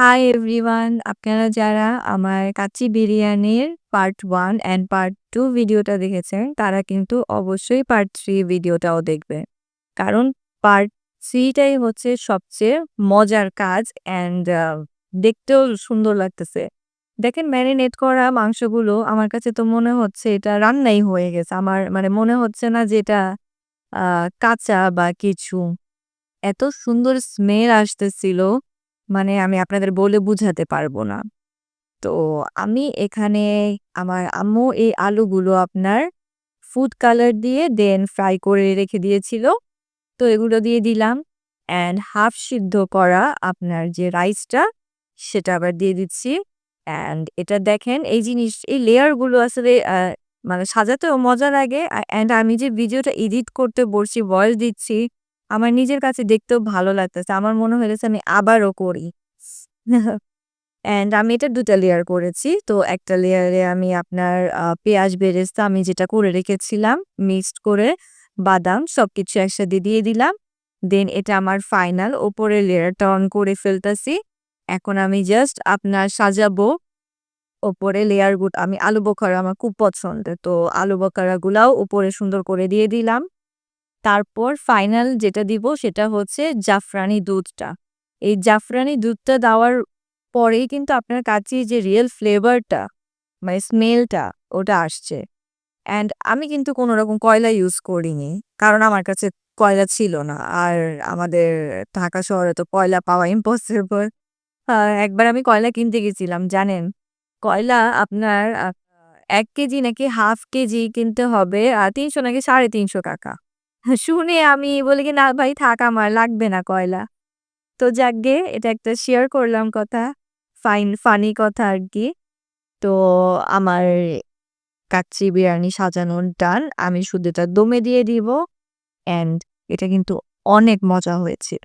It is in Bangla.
হাই এভরিওয়ান, আপনারা যারা আমার কাচ্চি বিরিয়ানির পার্ট 1 অ্যান্ড পার্ট 2 ভিডিওটা দেখেছেন, তারা কিন্তু অবশ্যই পার্ট 3 ভিডিওটাও দেখবেন। কারণ পার্ট 3 টাই হচ্ছে সবচেয়ে মজার কাজ অ্যান্ড দেখতেও সুন্দর লাগতেছে। দেখেন ম্যারিনেট করা মাংসগুলো আমার কাছে তো মনে হচ্ছে এটা রান্নাই হয়ে গেছে। আমার মানে মনে হচ্ছে না যে এটা আ কাঁচা বা কিছু। এত সুন্দর স্মেল আসতেছিল, মানে আমি আপনাদের বলে বুঝাতে পারবো না। তো আমি এখানে আমার আম্মু এই আলুগুলো আপনার ফুড কালার দিয়ে দেন ফ্রাই করে রেখে দিয়েছিল। তো এগুলো দিয়ে দিলাম অ্যান্ড হাফ সিদ্ধ করা আপনার যে রাইসটা সেটা আবার দিয়ে দিচ্ছি। অ্যান্ড এটা দেখেন এই লেয়ারগুলো আসলে মানে সাজাতেও মজা লাগে অ্যান্ড আমি যে ভিডিওটা এডিট করতে বসছি, ভয়েস দিচ্ছি, আমার নিজের কাছে দেখতেও ভালো লাগতেছে। আমার মনে হয়েছে আমি আবারও করি। অ্যান্ড আমি এটা ২ টা লেয়ার করেছি। তো একটা লেয়ারে আমি আপনার পেঁয়াজ বেরেস্তা আমি যেটা করে রেখেছিলাম মিক্সড করে বাদাম সবকিছু একসাথে দিয়ে দিলাম। দেন এটা আমার ফাইনাল উপরের লেয়ারটা অন করে ফেলতাছি। এখন আমি জাস্ট আপনার সাজাবো। ওপরে আমি আলু বোখারা আমার খুব পছন্দের। তো আলু বোখারাগুলাও উপরে সুন্দর করে দিয়ে দিলাম। তারপর ফাইনাল যেটা দিব সেটা হচ্ছে জাফরানি দুধটা। এই জাফরানি দুধটা দেওয়ার পরেই কিন্তু আপনার কাচ্চির যে রিয়াল ফ্লেভারটা মানে স্মেলটা ওটা আসছে। অ্যান্ড আমি কিন্তু কোনো রকম কয়লা ইউজ করিনি। কারণ আমার কাছে কয়লা ছিল না। আর আমাদের ঢাকা শহরে তো কয়লা পাওয়া ইম্পসিবল। আ একবার আমি কয়লা কিনতে গেছিলাম জানেন? কয়লা আপনার ১ কেজি নাকি হাফ কেজি কিনতে হবে ৩০০ নাকি ৳৩৫০ শুনে আমি বলি কি, "না ভাই থাক আমার লাগবে না কয়লা।" তো যাকগে এটা একটা শেয়ার করলাম কথা। ফানি কথা আরকি। তো আমার কাচ্চি বিরিয়ানি সাজানো ডান। আমি শুধু এটা দমে দিয়ে দিব অ্যান্ড এটা কিন্তু অনেক মজা হয়েছিল।